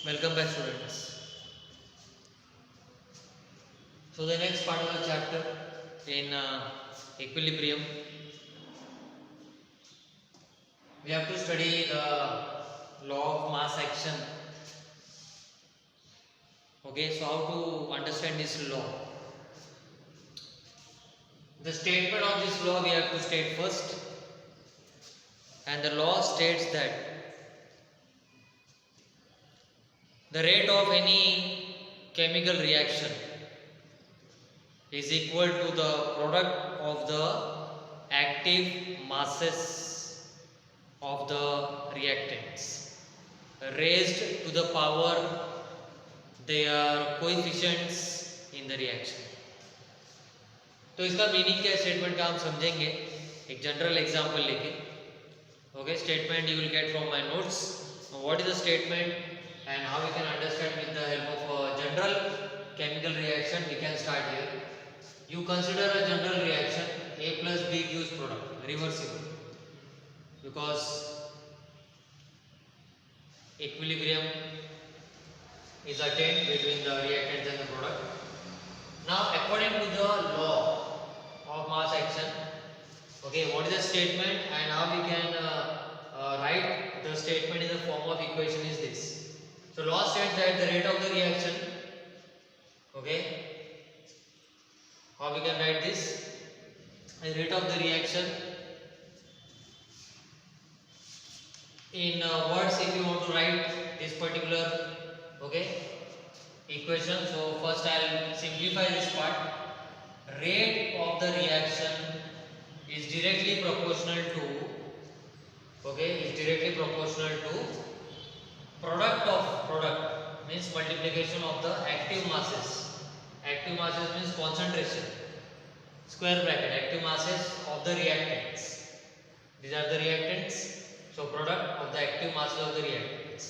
Welcome back, students. So the next part of the chapter in equilibrium, we have to study the law of mass action. Okay, so how to understand this law? The statement of this law we have to state first, and the law states that the rate of any chemical reaction is equal to the product of the active masses of the reactants raised to the power their coefficients in the reaction. तो इसका meaning क्या है statement का हम समझेंगे एक general example लेके. Okay, statement you will get from my notes. What is the statement and how we can understand with the help of a general chemical reaction. We can start here. You consider a general reaction, A plus B gives product, reversible, because equilibrium is attained between the reactants and the product. Now according to the law of mass action, okay, what is the statement and how we can write the statement in the form of equation is this. So law states that the rate of the reaction, okay, how we can write this? The rate of the reaction in words, if you want to write this particular, okay, equation. So first I will simplify this part. Rate of the reaction is directly proportional to, okay, is directly proportional to product of product, means multiplication of the active masses. Active masses means concentration, square bracket, active masses of the reactants. These are the reactants. So product of the active masses of the reactants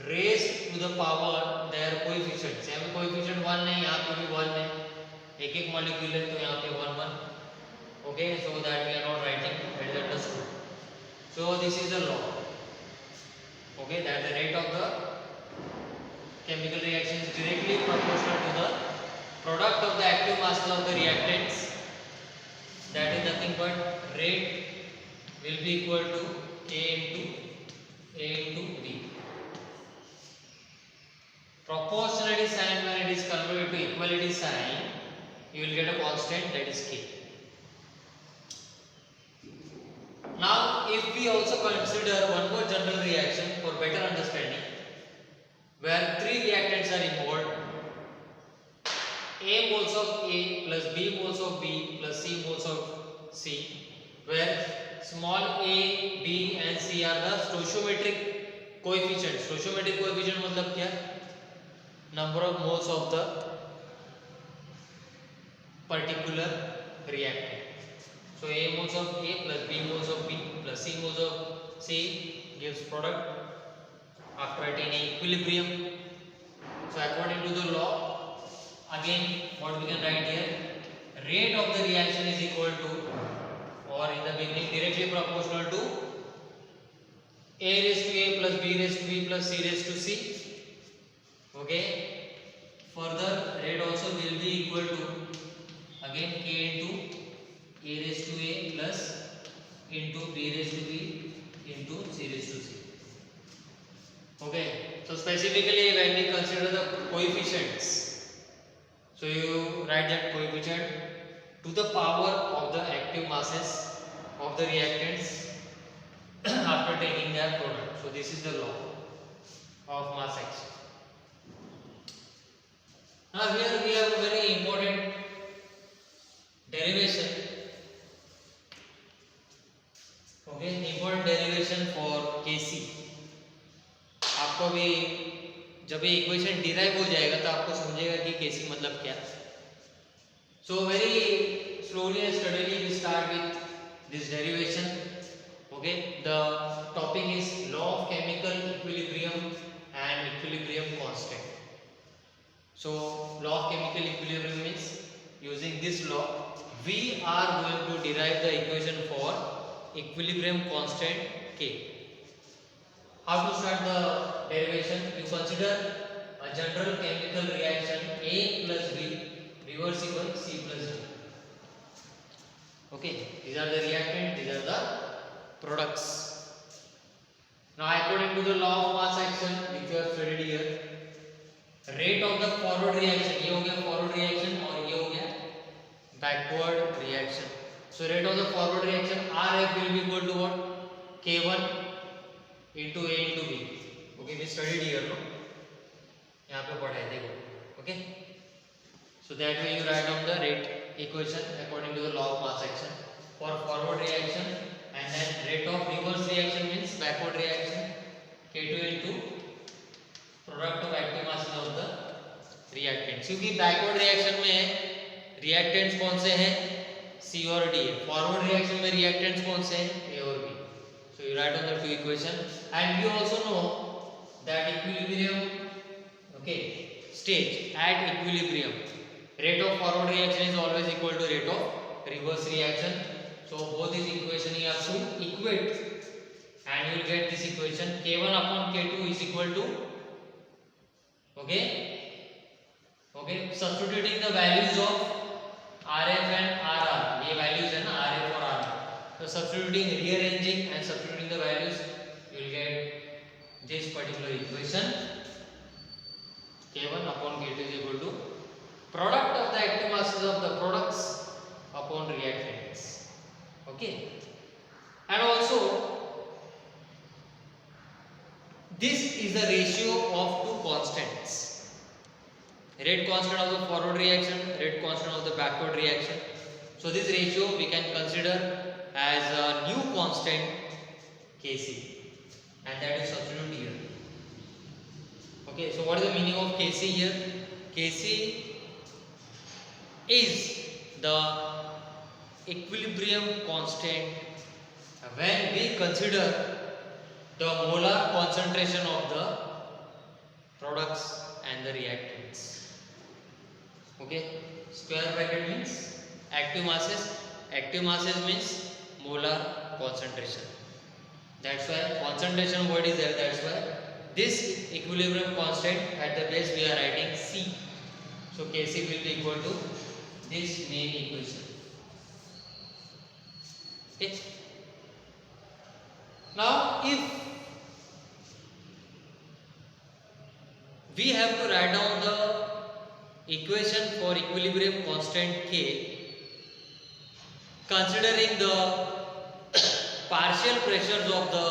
raised to the power their coefficients. यहाँ पे coefficient 1 है, यहाँ पे भी 1 है, एक एक molecule है तो यहाँ पे 1 1. Okay, so that we are not writing, that is understood. So this is the law. Okay, that the rate of the chemical reaction is directly proportional to the product of the active masses of the reactants. That is nothing but rate will be equal to A into B. Proportionality sign, when it is converted to equality sign, you will get a constant, that is K. Now if we also consider one more general reaction for better understanding, where three reactants are involved, A moles of A plus B moles of B plus C moles of C, where small a, B and C are the stoichiometric coefficients. Stoichiometric coefficient मतलब क्या? Number of moles of the particular reactant. So A moles of A plus B moles of B plus C moles of C gives product after attaining equilibrium. So according to the law, again what we can write here, rate of the reaction is equal to, or in the beginning directly proportional to, A raised to A plus B raised to B plus C raised to C. Okay, further rate also will be equal to again K into A raised to A plus into B raised to B into C raised to C. Okay, so specifically when we consider the coefficients, so you write that coefficient to the power of the active masses of the reactants after taking their product. So this is the law of mass action. Now here we have a very important derivation. Okay, important derivation for Kc. आपको भी जब ये equation derive हो जाएगा तो आपको समझेगा कि Kc मतलब क्या. So very slowly and steadily we start with this derivation. Okay, the topic is law of chemical equilibrium and equilibrium constant. So law of chemical equilibrium means using this law we are going to derive the equation for equilibrium constant K. How to start the derivation? You consider a general chemical reaction A plus B reversible C plus D. Okay, these are the reactant, these are the products. Now according to the law of mass action which you have studied here, rate of the forward reaction, ये हो गया forward reaction और ये हो गया backward reaction. So rate of the forward reaction RF will be equal to what? K1 into A into B. Okay, we studied here, no? यहाँ पे पढ़ा है देखो. Okay. So that way you write down the rate equation according to the law of mass action for forward reaction, and then rate of reverse reaction means backward reaction K2 into product of active masses of the reactants. क्योंकि backward reaction में reactants कौन से हैं? C और D. Forward reaction में reactants कौन से हैं? A और B. So you write down the two equation, and we also know that equilibrium, okay, stage at equilibrium, rate of forward reaction is always equal to rate of reverse reaction. So both these equation you have to equate, and you will get this equation K1 upon K2 is equal to, okay, substituting the values of RF and RR, ये values है ना RF और RR, so substituting, rearranging and substituting the values, you will get this particular equation K1 upon K2 is equal to product of the active masses of the products upon reactants. Okay, and also this is the ratio of two constants, rate constant of the forward reaction, rate constant of the backward reaction. So this ratio we can consider as a new constant Kc, and that is substituted here. Okay, so what is the meaning of Kc here? Kc is the equilibrium constant when we consider the molar concentration of the products and the reactants. Okay, square bracket means active masses. Active masses means molar concentration. That's why concentration word is there. That's why this equilibrium constant at the base we are writing C. So Kc will be equal to this main equation. Okay. Now if we have to write down the equation for equilibrium constant K, considering the partial pressures of the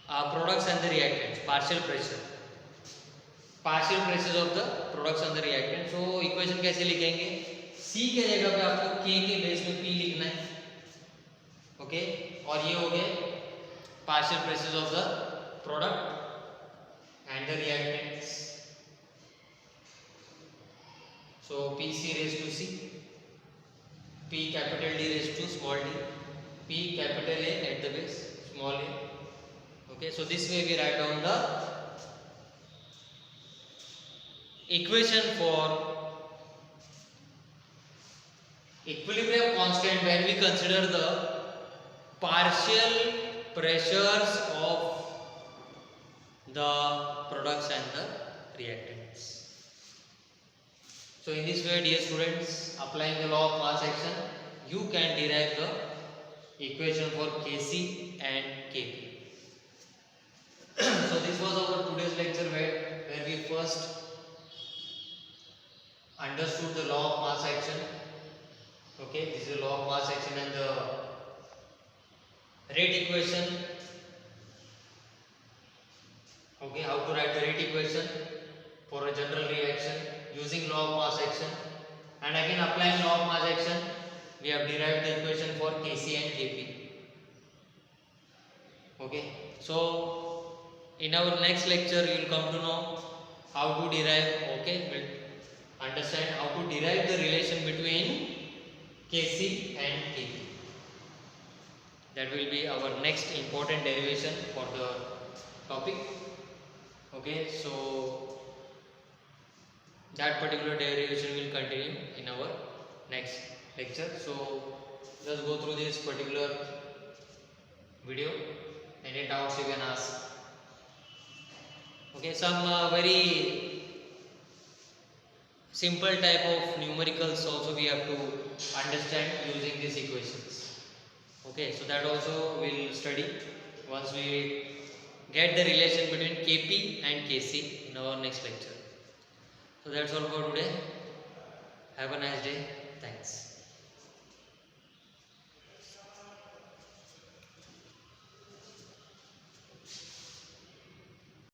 products and the reactants, partial pressures of the products and the reactants. So equation कैसे लिखेंगे? C के जगह पे आपको K के base में P लिखना है. ओके, और ये हो गए partial pressures of the product and the reactants. So Pc raised to C, P capital D raised to small d, P capital A at the base, small a. Okay, so this way we write down the equation for equilibrium constant when we consider the partial pressures of the products and the reactants. So in this way, dear students, applying the law of mass action, you can derive the equation for Kc and Kp. So this was our today's lecture where we first understood the law of mass action. Okay, this is the law of mass action and the rate equation. Okay, how to write the rate equation for a general reaction using law of mass action, and again applying law of mass action we have derived the equation for Kc and Kp. Okay, so in our next lecture you will come to know how to derive, okay, we'll understand how to derive the relation between Kc and Kp. That will be our next important derivation for the topic. Okay, so that particular derivation will continue in our next lecture. So just go through this particular video Any doubts you can ask. Okay, some very simple type of numericals also we have to understand using these equations. Okay, so that also we'll study once we get the relation between Kp and Kc in our next lecture. So that's all for today. Have a nice day.